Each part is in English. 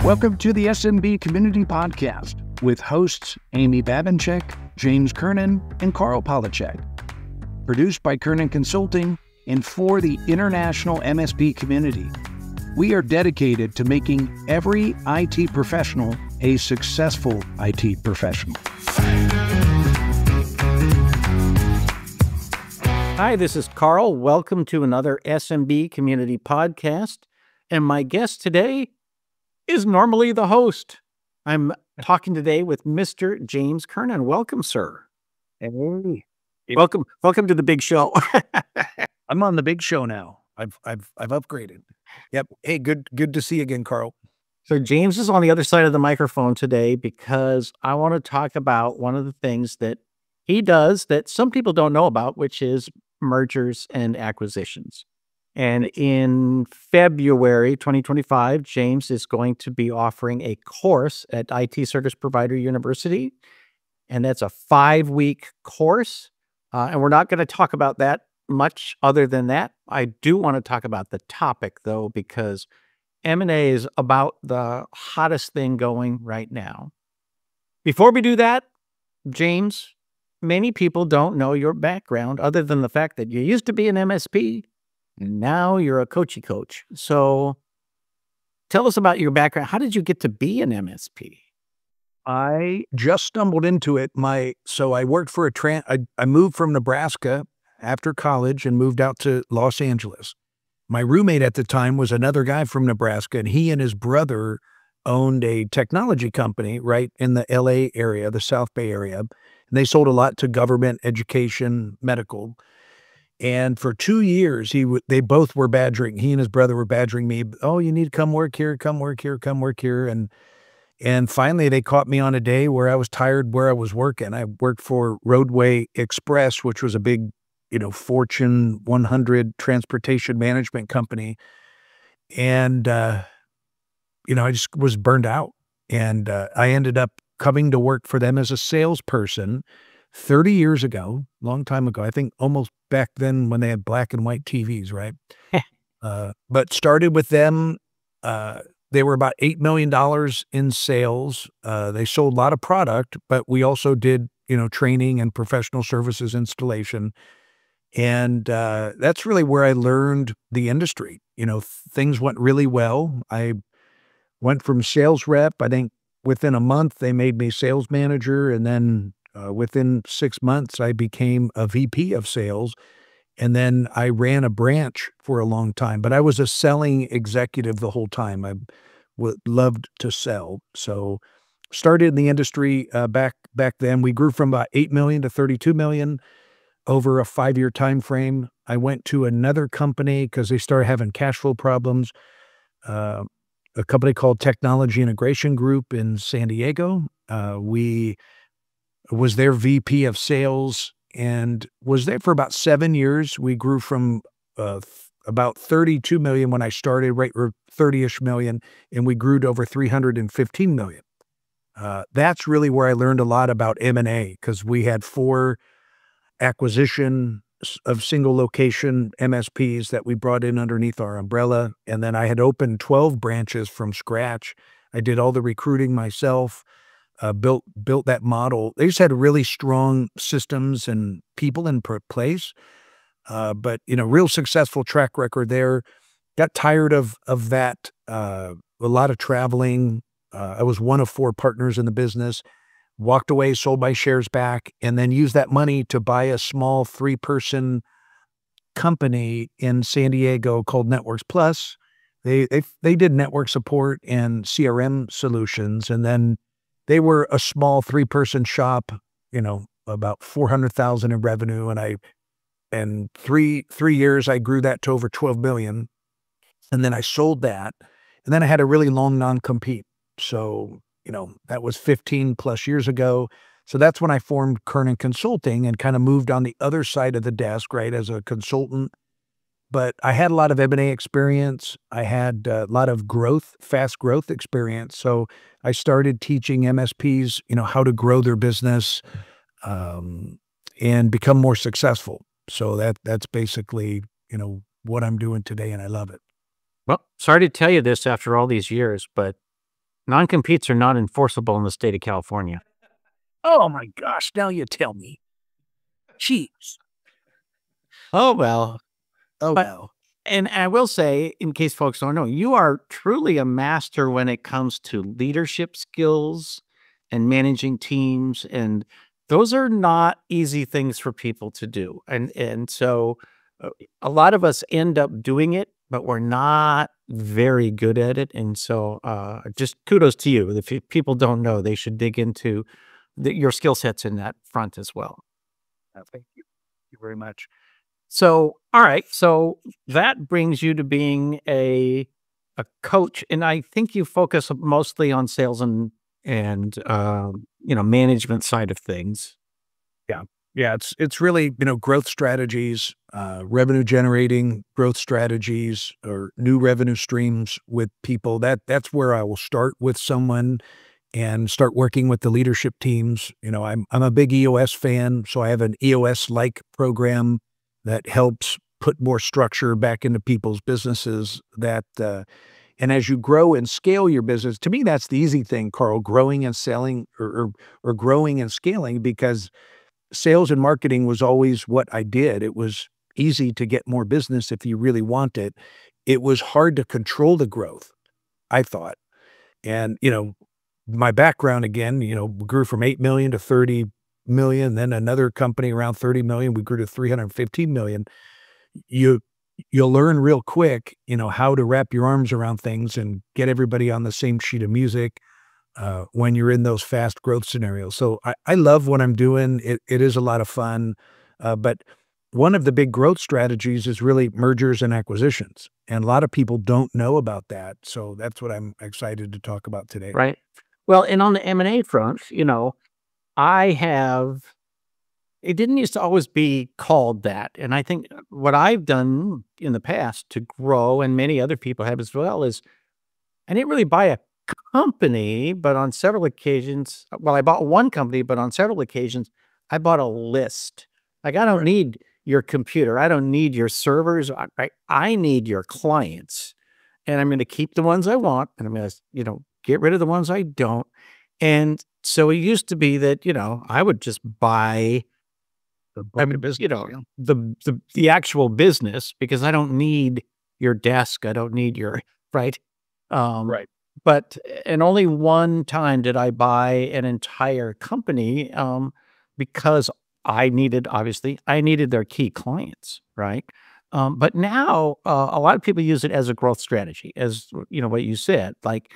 Welcome to the SMB Community Podcast with hosts Amy Babinchek, James Kernan, and Carl Polachek. Produced by Kernan Consulting and for the international MSP community. We are dedicated to making every IT professional a successful IT professional. Hi, this is Carl. Welcome to another SMB Community Podcast. And my guest today is normally the host. I'm talking today with Mr. James Kernan. Welcome, sir. Hey. Welcome to the big show. I'm on the big show now. I've upgraded. Yep. Hey, good to see you again, Carl. So James is on the other side of the microphone today because I want to talk about one of the things that he does that some people don't know about, which is mergers and acquisitions. And in February 2025, James is going to be offering a course at IT Service Provider University. And that's a 5-week course. And we're not going to talk about that much other than that. I do want to talk about the topic, though, because M&A is about the hottest thing going right now. Before we do that, James, many people don't know your background other than the fact that you used to be an MSP. And now you're a coachy coach. So tell us about your background. How did you get to be an MSP? I just stumbled into it. So I worked for I moved from Nebraska after college and moved out to Los Angeles. My roommate at the time was another guy from Nebraska, and he and his brother owned a technology company right in the LA area, the South Bay area. And they sold a lot to government, education, medical. And for 2 years, they both were badgering. He and his brother were badgering me. Oh, you need to come work here, come work here, come work here. And finally, they caught me on a day where I was tired where I was working. I worked for Roadway Express, which was a big, Fortune 100 transportation management company. And, I just was burned out. And I ended up coming to work for them as a salesperson 30 years ago, long time ago. I think almost back then when they had black and white TVs, right? But started with them. They were about $8 million in sales. They sold a lot of product, but we also did, training and professional services installation. And that's really where I learned the industry. Things went really well. I went from sales rep. I think within a month, they made me sales manager. And then within 6 months, I became a VP of sales. And then I ran a branch for a long time. But I was a selling executive the whole time. I loved to sell. So started in the industry back then. We grew from about 8 million to 32 million over a 5-year time frame. I went to another company because they started having cash flow problems. A company called Technology Integration Group in San Diego. We was their VP of sales and was there for about 7 years. We grew from about 32 million when I started, right, or 30-ish million, and we grew to over 315 million. That's really where I learned a lot about M&A because we had 4 acquisition of single location MSPs that we brought in underneath our umbrella. And then I had opened 12 branches from scratch. I did all the recruiting myself. Built that model. They just had really strong systems and people in place, but real successful track record there. Got tired of that. A lot of traveling. I was one of 4 partners in the business. Walked away, sold my shares back, and then used that money to buy a small 3-person company in San Diego called Networks Plus. They did network support and CRM solutions, and then they were a small 3-person shop, about 400,000 in revenue. And in 3 years, I grew that to over 12 million. And then I sold that. And then I had a really long non-compete. So, that was 15 plus years ago. So that's when I formed Kernan Consulting and kind of moved on the other side of the desk, right, as a consultant. But I had a lot of M&A experience. I had a lot of fast growth experience. So I started teaching MSPs, how to grow their business and become more successful. So that's basically, what I'm doing today, and I love it. Well, sorry to tell you this after all these years, but Non-competes are not enforceable in the state of California. Oh my gosh, now you tell me. Jeez. Oh, well. Oh, But well. and I will say, in case folks don't know, you are truly a master when it comes to leadership skills and managing teams, and those are not easy things for people to do. And so a lot of us end up doing it, but we're not very good at it. And so just kudos to you. If people don't know, they should dig into your skill sets in that front as well. Thank you. Thank you very much. So, all right. So that brings you to being a coach, and I think you focus mostly on sales and management side of things. Yeah. Yeah, it's really, growth strategies, revenue generating growth strategies or new revenue streams with people. That's where I will start with someone and start working with the leadership teams. I'm a big EOS fan, so I have an EOS-like program that helps put more structure back into people's businesses and as you grow and scale your business, to me, that's the easy thing, Carl, growing and selling or growing and scaling, because sales and marketing was always what I did. It was easy to get more business if you really want it. It was hard to control the growth, I thought. And, my background again, grew from 8 million to 30 million, then another company around 30 million, we grew to 315 million. You you'll learn real quick, how to wrap your arms around things and get everybody on the same sheet of music when you're in those fast growth scenarios. So I love what I'm doing. It is a lot of fun. But one of the big growth strategies is really mergers and acquisitions. And a lot of people don't know about that. So that's what I'm excited to talk about today. Right. Well, and on the M&A front, I have it didn't used to always be called that. And I think what I've done in the past to grow, and many other people have as well, is I didn't really buy a company, but on several occasions, well, I bought one company, but on several occasions, I bought a list. Like, I don't need your computer. I don't need your servers. I need your clients. And I'm going to keep the ones I want, and I'm going to, get rid of the ones I don't. And so it used to be that, I would just buy The book of business. Yeah. the actual business, because I don't need your desk. I don't need your right. Right. But and only one time did I buy an entire company, because obviously I needed their key clients, right? But now a lot of people use it as a growth strategy, as what you said, like,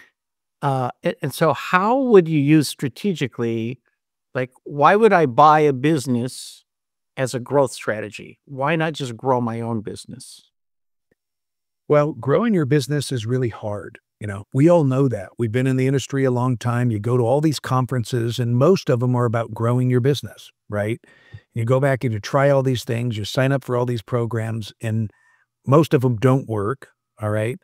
and so how would you use strategically? Like, why would I buy a business as a growth strategy? Why not just grow my own business? Well, growing your business is really hard. We all know that. We've been in the industry a long time. You go to all these conferences, and most of them are about growing your business, right? You go back and you try all these things, you sign up for all these programs, and most of them don't work, all right?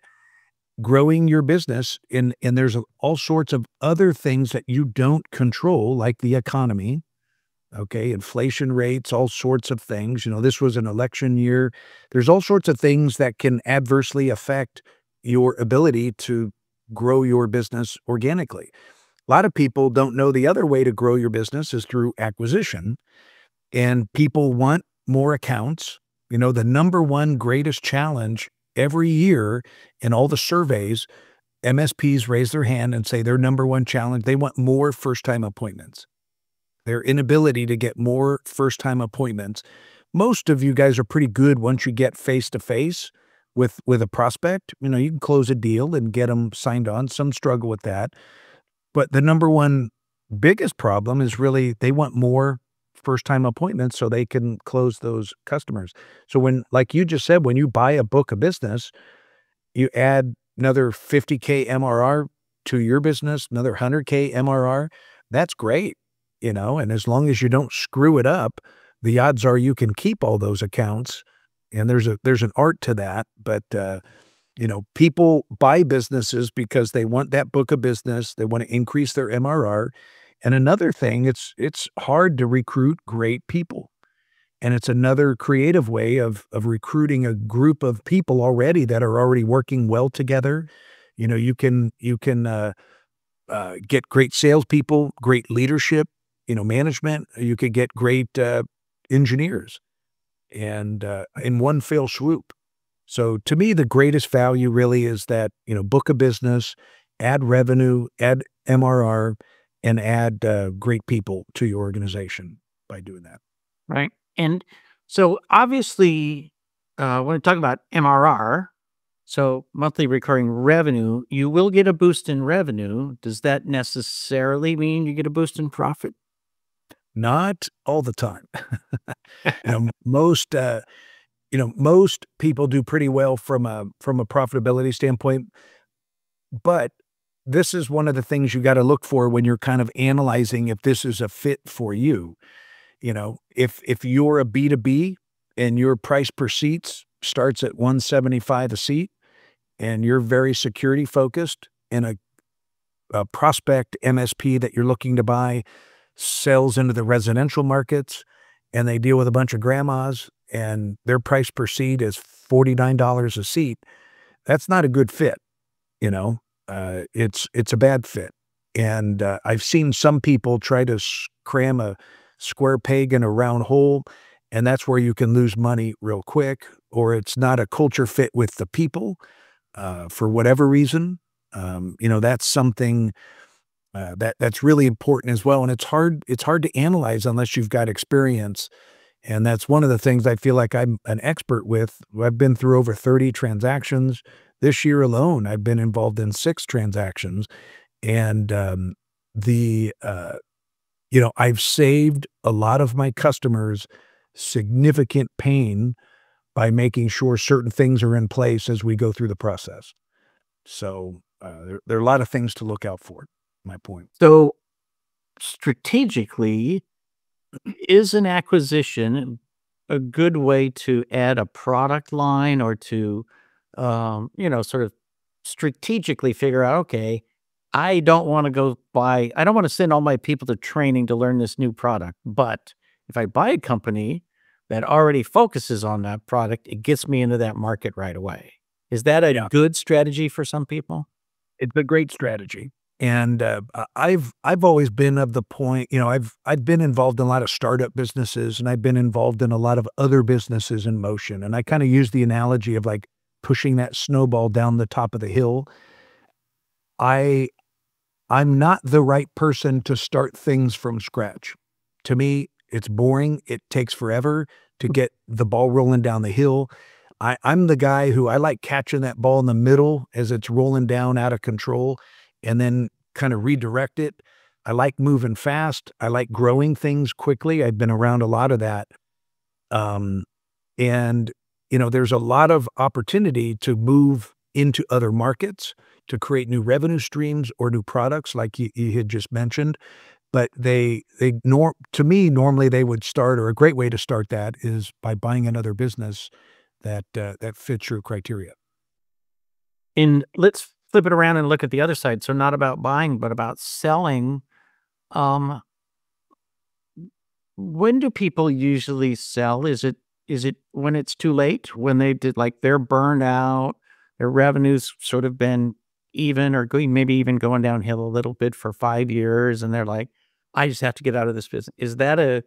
Growing your business, and there's all sorts of other things that you don't control, like the economy, okay, inflation rates, all sorts of things. This was an election year. There's all sorts of things that can adversely affect your ability to grow your business organically. A lot of people don't know the other way to grow your business is through acquisition, and people want more accounts. The number one greatest challenge every year in all the surveys, MSPs raise their hand and say their number one challenge, they want more first-time appointments. Their inability to get more first-time appointments. Most of you guys are pretty good once you get face-to-face with a prospect. You can close a deal and get them signed on. Some struggle with that. But the number one biggest problem is really they want more first-time appointments so they can close those customers. So like you just said, when you buy a book of business, you add another 50K MRR to your business, another 100K MRR, that's great, and as long as you don't screw it up, the odds are you can keep all those accounts. And there's an art to that, but people buy businesses because they want that book of business. They want to increase their MRR. And another thing, it's hard to recruit great people. And it's another creative way of recruiting a group of people already that are already working well together. You can get great salespeople, great leadership, management. You could get great engineers, and in one fell swoop. So to me, the greatest value really is that, book a business, add revenue, add MRR, and add great people to your organization by doing that. Right. And so obviously, when we talk about MRR, so monthly recurring revenue, you will get a boost in revenue. Does that necessarily mean you get a boost in profit? Not all the time. You know, most most people do pretty well from a profitability standpoint, but this is one of the things you got to look for when you're kind of analyzing if this is a fit for you. If you're a B2B and your price per seats starts at 175 a seat and you're very security focused and a prospect MSP that you're looking to buy sells into the residential markets and they deal with a bunch of grandmas and their price per seat is $49 a seat, that's not a good fit. You know, it's a bad fit. And I've seen some people try to cram a square peg in a round hole, and that's where you can lose money real quick, or it's not a culture fit with the people for whatever reason. That's something that's really important as well. And it's hard to analyze unless you've got experience. And that's one of the things I feel like I'm an expert with. I've been through over 30 transactions. This year alone, I've been involved in 6 transactions. And I've saved a lot of my customers significant pain by making sure certain things are in place as we go through the process. So there are a lot of things to look out for, my point. So strategically, is an acquisition a good way to add a product line or to, sort of strategically figure out, okay, I don't want to send all my people to training to learn this new product. But if I buy a company that already focuses on that product, it gets me into that market right away. Is that a good strategy for some people? It's a great strategy. And I've always been of the point, I've been involved in a lot of startup businesses and I've been involved in a lot of other businesses in motion. And I kind of use the analogy of like pushing that snowball down the top of the hill. I'm not the right person to start things from scratch. To me, it's boring. It takes forever to get the ball rolling down the hill. I'm the guy who I like catching that ball in the middle as it's rolling down out of control and then kind of redirect it. I like moving fast. I like growing things quickly. I've been around a lot of that. There's a lot of opportunity to move into other markets, to create new revenue streams or new products like you had just mentioned. But to me, normally they would start, or a great way to start that is by buying another business that fits your criteria. And let's flip it around and look at the other side. So not about buying, but about selling. Um, when do people usually sell? Is it when it's too late? When they did like they're burned out, their revenue's sort of been even or going, maybe even going downhill a little bit for 5 years, and they're like, I just have to get out of this business. Is that a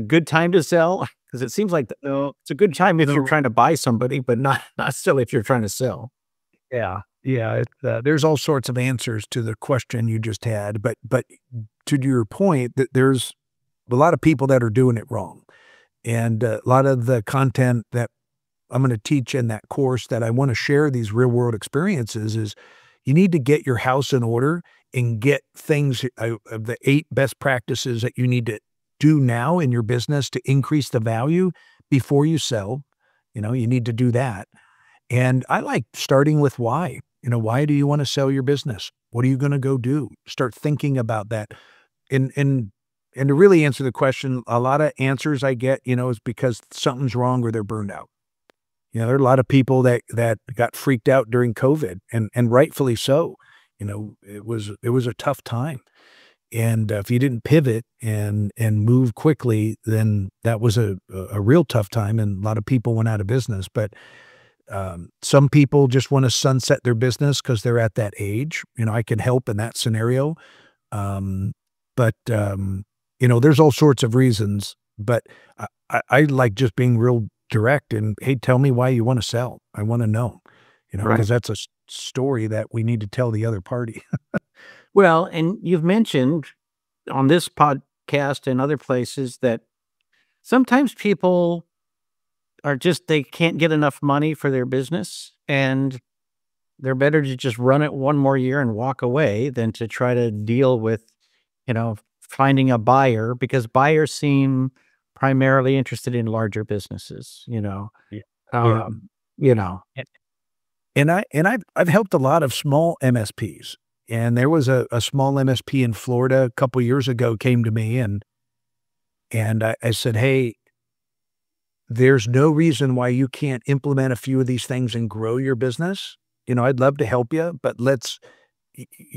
good time to sell? Because it seems like it's a good time if you're trying to buy somebody, but not still if you're trying to sell. Yeah. Yeah. There's all sorts of answers to the question you just had, but to your point, that there's a lot of people that are doing it wrong. And a lot of the content that I'm going to teach in that course that I want to share these real world experiences is you need to get your house in order and get things of the 8 best practices that you need to do now in your business to increase the value before you sell. You need to do that. And I like starting with why. Why do you want to sell your business? What are you going to go do? Start thinking about that. And to really answer the question, a lot of answers I get, is because something's wrong or they're burned out. There are a lot of people that got freaked out during COVID and rightfully so. It was a tough time. And if you didn't pivot and move quickly, then that was a real tough time. And a lot of people went out of business. But Some people just want to sunset their business because they're at that age. I can help in that scenario. Um, but there's all sorts of reasons. But I like just being real direct and, hey, tell me why you want to sell. I want to know, Right. because that's a story that we need to tell the other party. Well, and you've mentioned on this podcast and other places that sometimes people are just, they can't get enough money for their business, and they're better to just run it one more year and walk away than to try to deal with, finding a buyer, because buyers seem primarily interested in larger businesses, Yeah. Yeah. um, you know, And I've helped a lot of small MSPs. And there was a small MSP in Florida a couple years ago came to me and I said, "Hey, there's no reason why you can't implement a few of these things and grow your business. I'd love to help you, but let's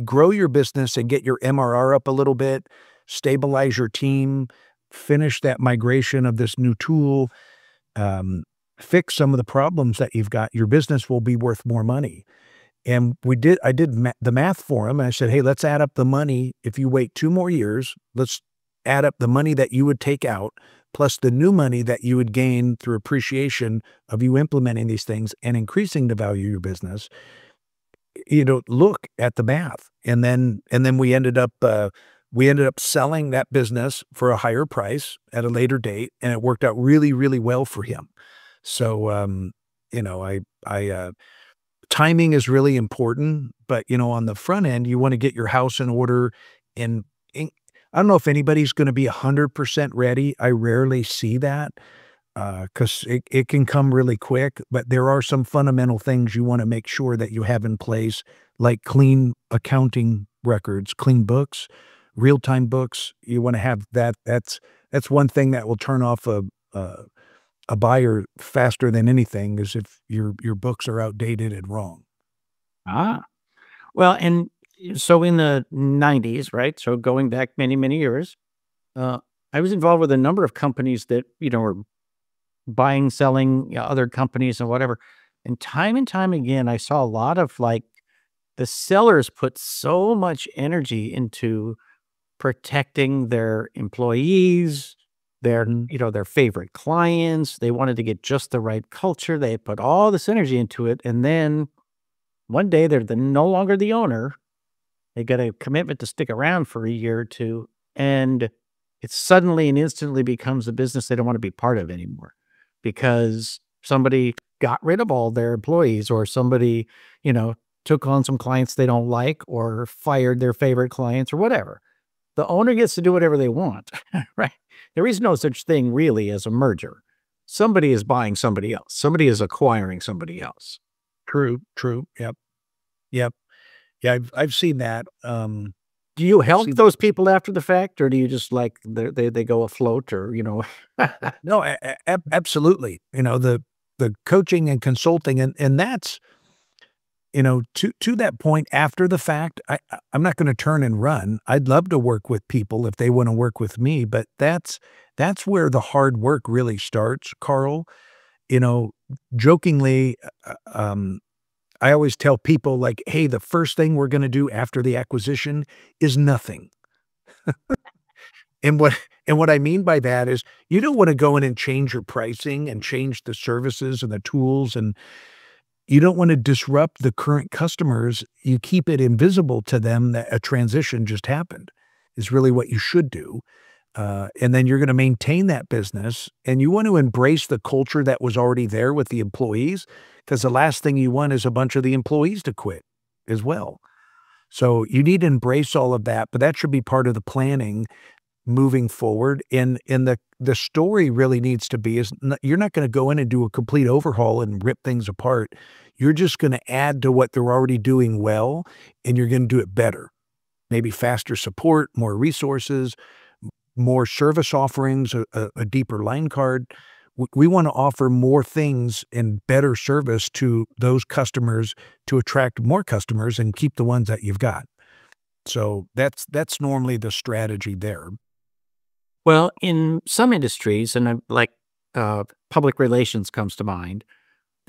grow your business and get your MRR up a little bit, stabilize your team, finish that migration of this new tool, um, fix some of the problems that you've got. Your business will be worth more money." And I did the math for him. And I said, "Hey, let's add up the money. If you wait 2 more years, let's add up the money that you would take out plus the new money that you would gain through appreciation of you implementing these things and increasing the value of your business. Look at the math." And then we ended up selling that business for a higher price at a later date, and it worked out really, really well for him. So, you know, I timing is really important, but, on the front end, you wanna get your house in order and I don't know if anybody's gonna be 100% ready. I rarely see that, 'cause it can come really quick, but there are some fundamental things you wanna make sure that you have in place, like clean accounting records, clean books, real-time books. You wanna have that. That's one thing that will turn off a a buyer faster than anything is if your books are outdated and wrong. ah, well, and so in the '90s, right? So going back many, many years, uh, I was involved with a number of companies that, were buying, selling, other companies and whatever. And time again, I saw a lot of like the sellers put so much energy into protecting their employees, Mhm. their favorite clients. They wanted to get just the right culture. They put all this energy into it. And then one day they're no longer the owner. They got a commitment to stick around for a year or two. And it suddenly and instantly becomes a business they don't want to be part of anymore because somebody got rid of all their employees, or somebody, you know, took on some clients they don't like, or fired their favorite clients, or whatever. The owner gets to do whatever they want, right? There is no such thing really as a merger. Somebody is buying somebody else. Somebody is acquiring somebody else. True, true. Yep, yep. Yeah, I've seen that. Do you help See those people after the fact, or do you just like they go afloat, or No, absolutely. The coaching and consulting and that's, to that point after the fact, I'm not gonna turn and run. I'd love to work with people if they wanna work with me, but that's where the hard work really starts, Carl. You know, jokingly, I always tell people like, "Hey, the first thing we're gonna do after the acquisition is nothing." And what and what I mean by that is you don't wanna go in and change your pricing and change the services and the tools, and you don't wanna disrupt the current customers. You keep it invisible to them that a transition just happened, is really what you should do. And then you're gonna maintain that business, and you want to embrace the culture that was already there with the employees, because the last thing you want is a bunch of the employees to quit as well. So you need to embrace all of that, but that should be part of the planning moving forward. And the story really needs to be is you're not gonna go in and do a complete overhaul and rip things apart. You're just gonna add to what they're already doing well, and you're gonna do it better. Maybe faster support, more resources, more service offerings, a deeper line card. We wanna offer more things and better service to those customers to attract more customers and keep the ones that you've got. So that's normally the strategy there. Well, in some industries, and public relations comes to mind,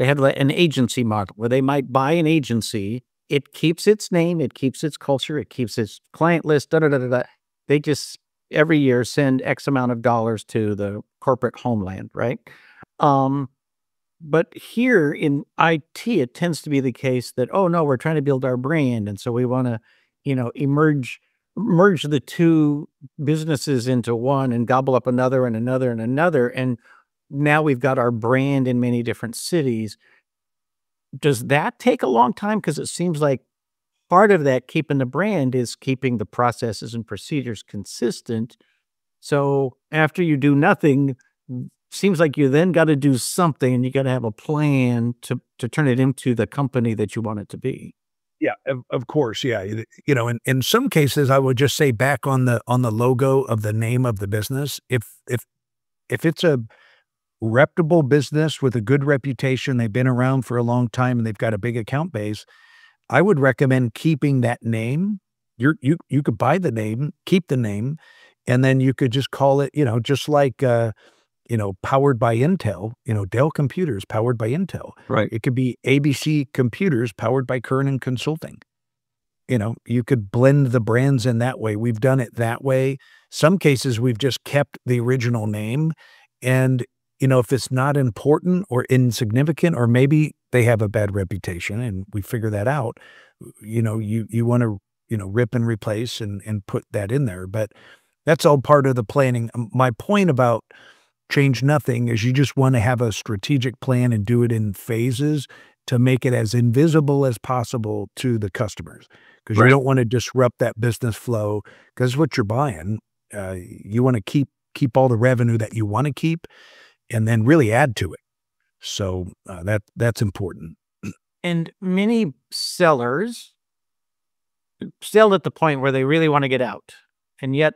They had an agency model where they might buy an agency. It keeps its name, it keeps its culture, it keeps its client list, da, da, da, da, da. They just every year send X amount of dollars to the corporate homeland, right? But here in IT, it tends to be the case that, oh no, we're trying to build our brand. And so we want to, merge the two businesses into one and gobble up another and another and another. And now we've got our brand in many different cities. Does that take a long time? Because it seems like part of that keeping the brand is keeping the processes and procedures consistent. So after you do nothing, seems like you then got to do something, and you got to have a plan to turn it into the company that you want it to be. Yeah, of course. Yeah. In some cases, I would just say back on the logo of the name of the business. If it's a reputable business with a good reputation, they've been around for a long time and they've got a big account base, I would recommend keeping that name. You could buy the name, keep the name, and then you could just call it, just like powered by Intel, Dell Computers powered by Intel. Right. It could be ABC Computers powered by Kernan Consulting. You could blend the brands in that way. We've done it that way. Some cases we've just kept the original name, and if it's not important or insignificant, or maybe they have a bad reputation and we figure that out, you want to, rip and replace and put that in there. But that's all part of the planning. My point about change nothing is you just want to have a strategic plan and do it in phases to make it as invisible as possible to the customers, because you don't want to disrupt that business flow, because what you're buying, you want to keep all the revenue that you want to keep, and then really add to it. So that's important. And many sellers sell at the point where they really want to get out, and yet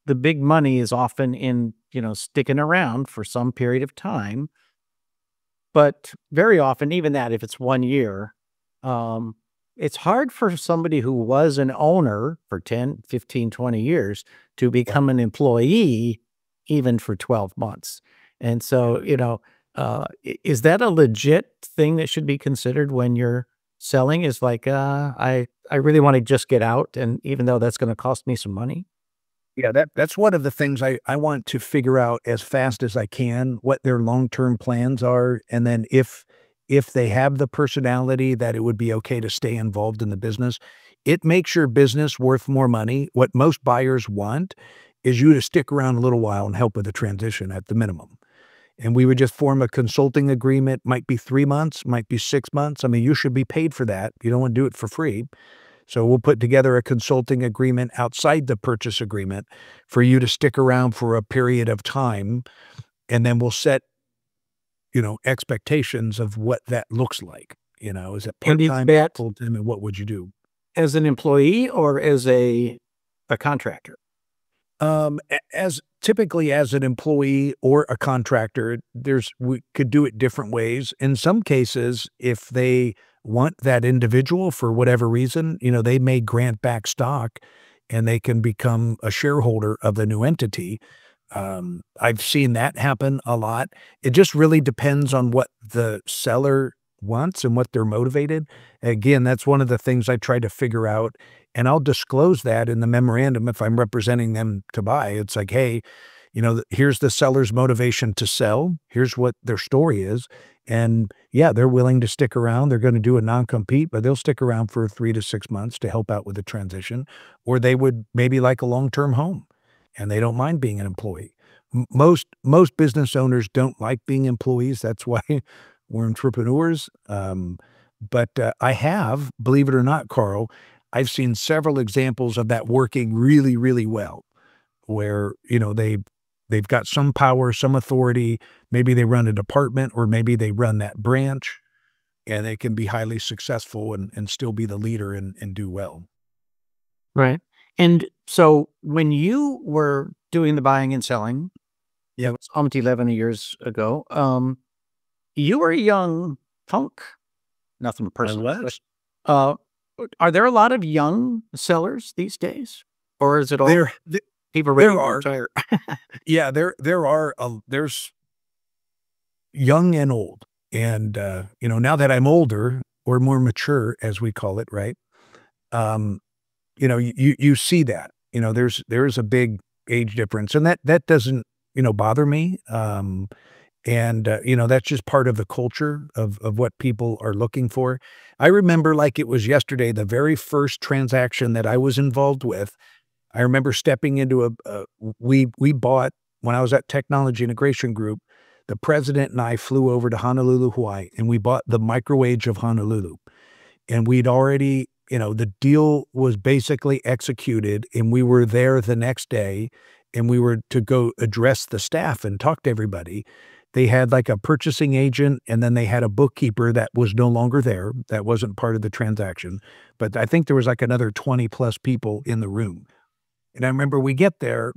the big money is often in sticking around for some period of time. But very often, even that, if it's 1 year, it's hard for somebody who was an owner for 10, 15, 20 years to become an employee even for 12 months. And so, is that a legit thing that should be considered when you're selling? Is like, I really want to just get out, and even though that's going to cost me some money. Yeah, that's one of the things I want to figure out as fast as I can, what their long-term plans are. And then if they have the personality that it would be okay to stay involved in the business, it makes your business worth more money. What most buyers want is you to stick around a little while and help with the transition at the minimum. And we would just form a consulting agreement, might be 3 months, might be 6 months. I mean, you should be paid for that. You don't want to do it for free. So we'll put together a consulting agreement outside the purchase agreement for you to stick around for a period of time. And then we'll set, expectations of what that looks like. Is it part-time, full-time, and what would you do? As an employee or as a contractor? As typically as an employee or a contractor, we could do it different ways. In some cases, if they want that individual for whatever reason, they may grant back stock and they can become a shareholder of the new entity. I've seen that happen a lot. It just really depends on what the seller wants and what they're motivated. Again, that's one of the things I try to figure out, and I'll disclose that in the memorandum if I'm representing them to buy. It's like, hey, here's the seller's motivation to sell. Here's what their story is. And yeah, they're willing to stick around. They're going to do a non-compete, but they'll stick around for 3 to 6 months to help out with the transition. Or they would maybe like a long-term home and they don't mind being an employee. Most business owners don't like being employees. That's why we're entrepreneurs. But I have, believe it or not, Carl, I've seen several examples of that working really, really well, where, they've got some power, some authority. Maybe they run a department, or maybe they run that branch, and they can be highly successful and still be the leader and do well. Right. And so when you were doing the buying and selling, it was almost 11 years ago, you were a young punk. Nothing personal. I was. Are there a lot of young sellers these days? Or is it all people ready to retire? Yeah, there's young and old. And, now that I'm older or more mature, as we call it, right? Um, you see that, there's a big age difference, and that doesn't, bother me. That's just part of the culture of what people are looking for. I remember like it was yesterday, the very first transaction that I was involved with. I remember stepping into we bought, when I was at Technology Integration Group, the president and I flew over to Honolulu, Hawaii, and we bought the microwave of Honolulu. And we'd already, the deal was basically executed, and we were there the next day, and we were to go address the staff and talk to everybody. They had like a purchasing agent, and then they had a bookkeeper that was no longer there. That wasn't part of the transaction. But I think there was like another 20 plus people in the room. And I remember we get there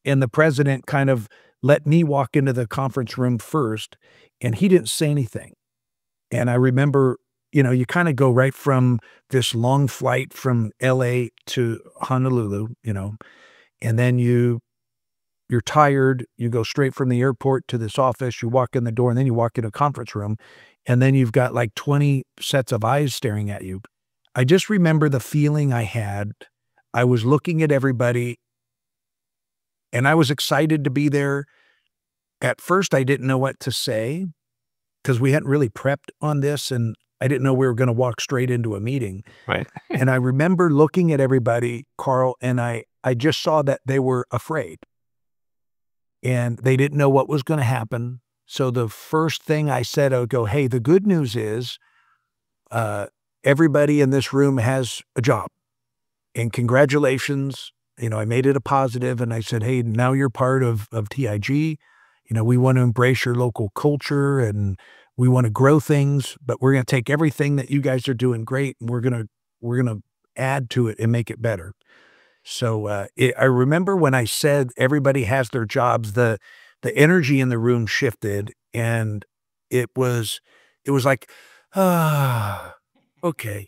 and the president kind of let me walk into the conference room first, and he didn't say anything. And I remember, you kind of go right from this long flight from LA to Honolulu, and then you're tired. You go straight from the airport to this office, you walk in the door, and then you walk in a conference room, and then you've got like 20 sets of eyes staring at you. I just remember the feeling I had. I was looking at everybody, and I was excited to be there. At first, I didn't know what to say because we hadn't really prepped on this, and I didn't know we were going to walk straight into a meeting. Right. And I remember looking at everybody, Carl, and I just saw that they were afraid, and they didn't know what was going to happen. So the first thing I said, I would go, hey, the good news is everybody in this room has a job. And congratulations, I made it a positive, and I said, hey, now you're part of TIG. We want to embrace your local culture, and we want to grow things, but we're going to take everything that you guys are doing great, and we're going to add to it and make it better. So I remember when I said everybody has their jobs, the energy in the room shifted, and it was like, okay.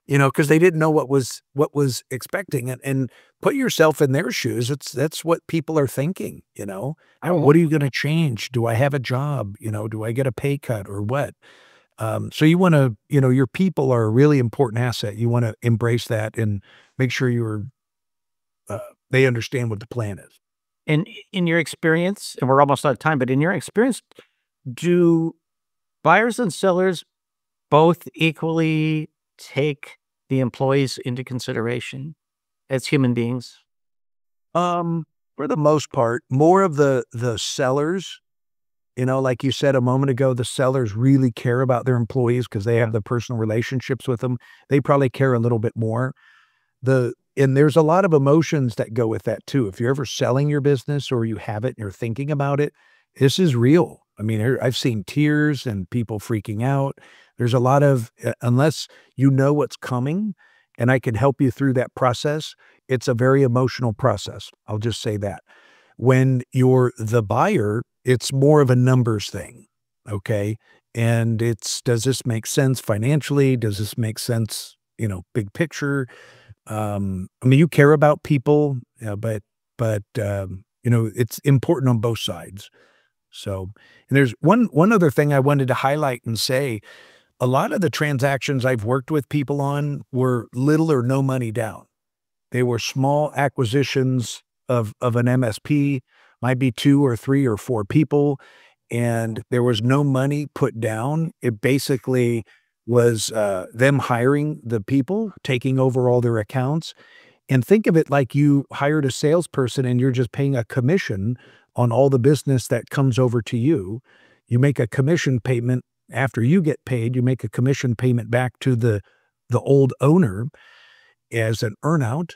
Because they didn't know what was expecting it, and put yourself in their shoes. That's what people are thinking, what are you going to change? Do I have a job? Do I get a pay cut or what? So you want to, your people are a really important asset. You want to embrace that and make sure they understand what the plan is. And in your experience, and we're almost out of time, but in your experience, do buyers and sellers both equally take the employees into consideration as human beings? For the most part, more of the sellers, like you said a moment ago, the sellers really care about their employees because they have the personal relationships with them. They probably care a little bit more. And there's a lot of emotions that go with that too. If you're ever selling your business or you have it and you're thinking about it, this is real. I mean, I've seen tears and people freaking out. There's a lot of, unless you know what's coming and I can help you through that process, it's a very emotional process. I'll just say that. When you're the buyer, it's more of a numbers thing, okay? And does this make sense financially? Does this make sense, big picture? I mean, you care about people, but it's important on both sides. So, and there's one other thing I wanted to highlight and say. A lot of the transactions I've worked with people on were little or no money down. They were small acquisitions of an MSP, might be 2 or 3 or 4 people, and there was no money put down. It basically was them hiring the people, taking over all their accounts. And think of it like you hired a salesperson and you're just paying a commission on all the business that comes over to you. You make a commission payment. After you get paid, you make a commission payment back to the old owner as an earnout.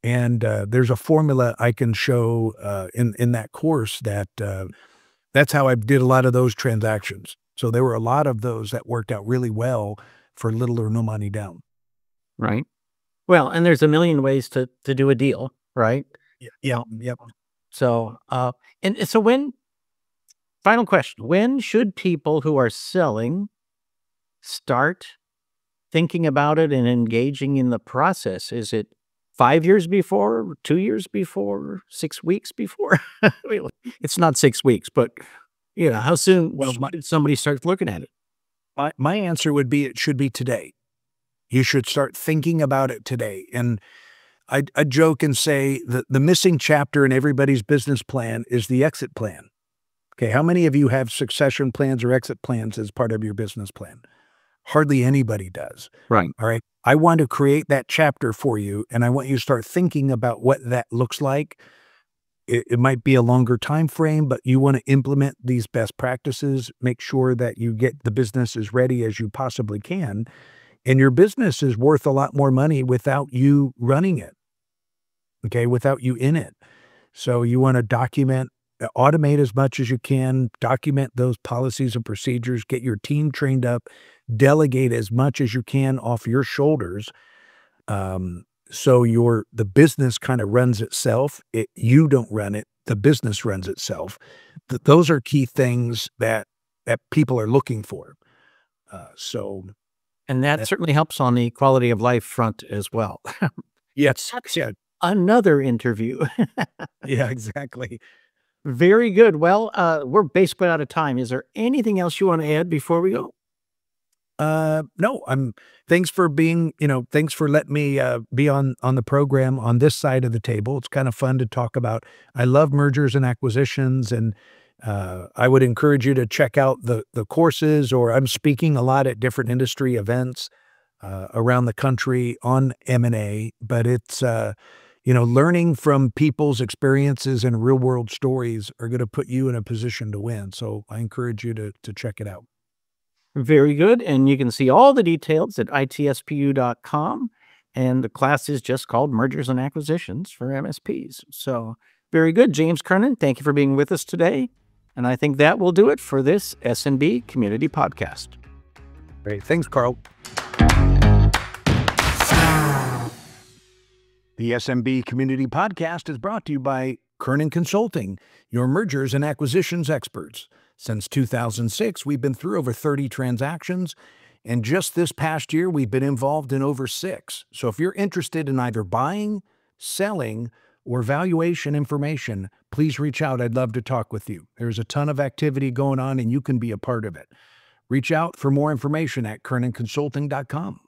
And there's a formula I can show in that course that's how I did a lot of those transactions. So there were a lot of those that worked out really well for little or no money down. Right. Well, and there's a million ways to do a deal, right? Yeah. Yep. So, and so final question, when should people who are selling start thinking about it and engaging in the process? Is it 5 years before, 2 years before, 6 weeks before? It's not 6 weeks, but How soon Well, did somebody start looking at it? my answer would be it should be today. You should start thinking about it today. And I joke and say that the missing chapter in everybody's business plan is the exit plan. Okay, how many of you have succession plans or exit plans as part of your business plan? Hardly anybody does. Right. All right. I want to create that chapter for you, and I want you to start thinking about what that looks like. It might be a longer time frame, but you want to implement these best practices, make sure that you get the business as ready as you possibly can. And your business is worth a lot more money without you running it. Okay, without you in it. So you want to document, automate as much as you can, document those policies and procedures, get your team trained up, delegate as much as you can off your shoulders. So the business kind of runs itself. You don't run it. The business runs itself. Those are key things that people are looking for. And that certainly helps on the quality of life front as well. Yes. Yeah. Another interview. Yeah, exactly. Very good. Well, we're basically out of time. Is there anything else you want to add before we go? No, thanks for being, thanks for letting me be on the program on this side of the table. It's kind of fun to talk about. I love mergers and acquisitions, and I would encourage you to check out the courses, or I'm speaking a lot at different industry events around the country on M&A, but it's learning from people's experiences and real world stories are going to put you in a position to win. So I encourage you to check it out. Very good. And you can see all the details at itspu.com. And the class is just called Mergers and Acquisitions for MSPs. So very good. James Kernan, thank you for being with us today. And I think that will do it for this SMB Community Podcast. Great. Thanks, Carl. The SMB Community Podcast is brought to you by Kernan Consulting, your mergers and acquisitions experts. Since 2006, we've been through over 30 transactions, and just this past year, we've been involved in over 6. So if you're interested in either buying, selling, or valuation information, please reach out. I'd love to talk with you. There's a ton of activity going on, and you can be a part of it. Reach out for more information at KernanConsulting.com.